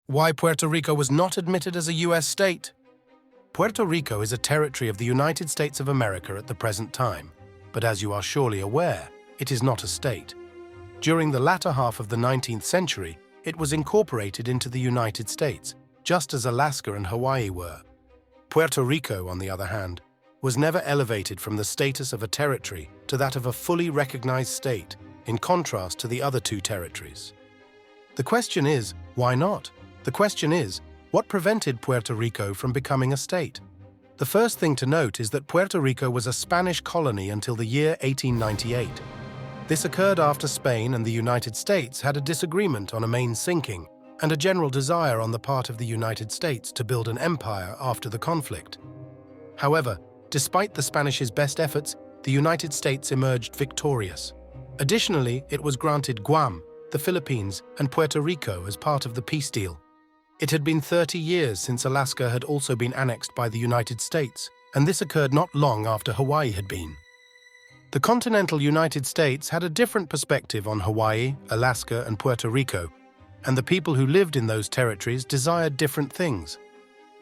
Why Puerto Rico was not admitted as a U.S. state? Puerto Rico is a territory of the United States of America at the present time, but as you are surely aware, it is not a state. During the latter half of the 19th century, it was incorporated into the United States, just as Alaska and Hawaii were. Puerto Rico, on the other hand, was never elevated from the status of a territory to that of a fully recognized state, in contrast to the other two territories. The question is, why not? The question is, what prevented Puerto Rico from becoming a state? The first thing to note is that Puerto Rico was a Spanish colony until the year 1898. This occurred after Spain and the United States had a disagreement on a main sinking and a general desire on the part of the United States to build an empire after the conflict. However, despite the Spanish's best efforts, the United States emerged victorious. Additionally, it was granted Guam, the Philippines, and Puerto Rico as part of the peace deal. It had been 30 years since Alaska had also been annexed by the United States, and this occurred not long after Hawaii had been. The continental United States had a different perspective on Hawaii, Alaska, and Puerto Rico, and the people who lived in those territories desired different things.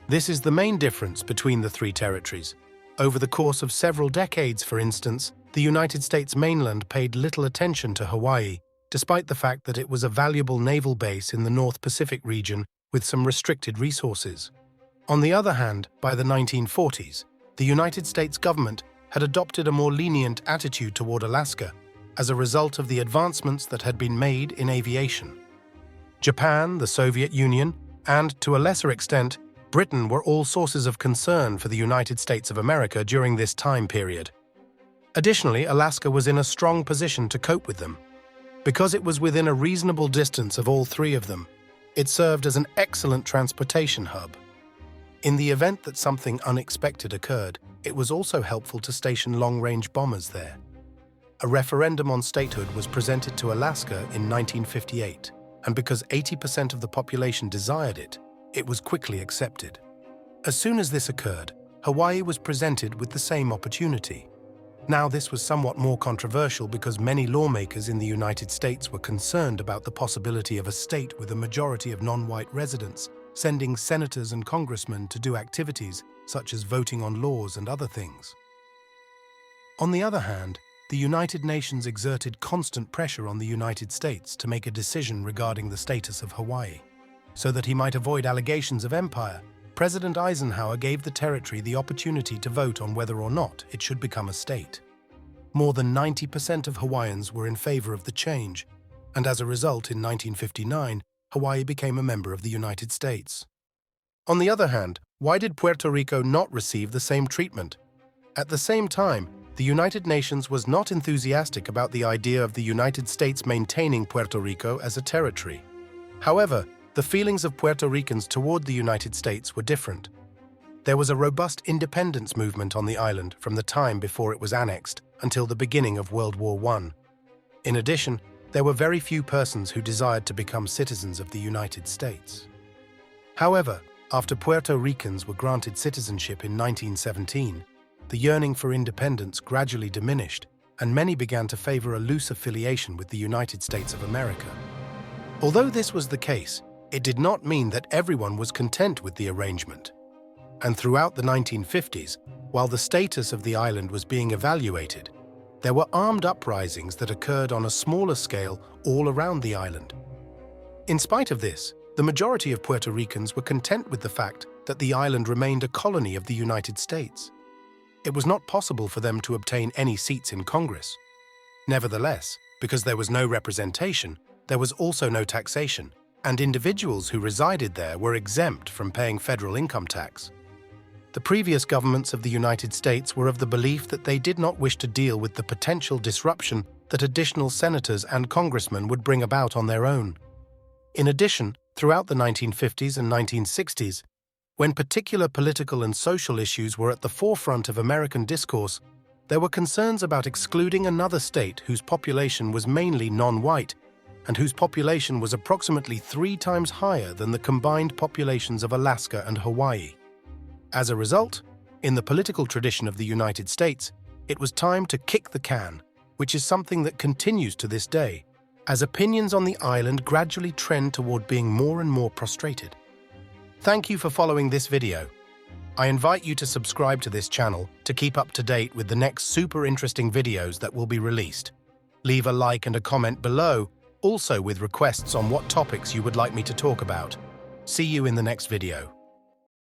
This is the main difference between the three territories. Over the course of several decades, for instance, the United States mainland paid little attention to Hawaii, despite the fact that it was a valuable naval base in the North Pacific region with some restricted resources. On the other hand, by the 1940s, the United States government had adopted a more lenient attitude toward Alaska as a result of the advancements that had been made in aviation. Japan, the Soviet Union, and, to a lesser extent, Britain were all sources of concern for the United States of America during this time period. Additionally, Alaska was in a strong position to cope with them. Because it was within a reasonable distance of all three of them, it served as an excellent transportation hub. In the event that something unexpected occurred, it was also helpful to station long-range bombers there. A referendum on statehood was presented to Alaska in 1958, and because 80% of the population desired it, it was quickly accepted. As soon as this occurred, Hawaii was presented with the same opportunity. Now, this was somewhat more controversial because many lawmakers in the United States were concerned about the possibility of a state with a majority of non-white residents sending senators and congressmen to do activities such as voting on laws and other things. On the other hand, the United Nations exerted constant pressure on the United States to make a decision regarding the status of Hawaii. So that he might avoid allegations of empire, President Eisenhower gave the territory the opportunity to vote on whether or not it should become a state. More than 90% of Hawaiians were in favor of the change, and as a result, in 1959, Hawaii became a member of the United States. On the other hand, why did Puerto Rico not receive the same treatment? At the same time, the United Nations was not enthusiastic about the idea of the United States maintaining Puerto Rico as a territory. However, the feelings of Puerto Ricans toward the United States were different. There was a robust independence movement on the island from the time before it was annexed until the beginning of World War I. In addition, there were very few persons who desired to become citizens of the United States. However, after Puerto Ricans were granted citizenship in 1917, the yearning for independence gradually diminished, and many began to favor a loose affiliation with the United States of America. Although this was the case, it did not mean that everyone was content with the arrangement. And throughout the 1950s, while the status of the island was being evaluated, there were armed uprisings that occurred on a smaller scale all around the island. In spite of this, the majority of Puerto Ricans were content with the fact that the island remained a colony of the United States. It was not possible for them to obtain any seats in Congress. Nevertheless, because there was no representation, there was also no taxation, and individuals who resided there were exempt from paying federal income tax. The previous governments of the United States were of the belief that they did not wish to deal with the potential disruption that additional senators and congressmen would bring about on their own. In addition, throughout the 1950s and 1960s, when particular political and social issues were at the forefront of American discourse, there were concerns about excluding another state whose population was mainly non-white and whose population was approximately 3 times higher than the combined populations of Alaska and Hawaii. As a result, in the political tradition of the United States, it was time to kick the can, which is something that continues to this day, as opinions on the island gradually trend toward being more and more prostrated. Thank you for following this video. I invite you to subscribe to this channel to keep up to date with the next super interesting videos that will be released. Leave a like and a comment below, also with requests on what topics you would like me to talk about. See you in the next video.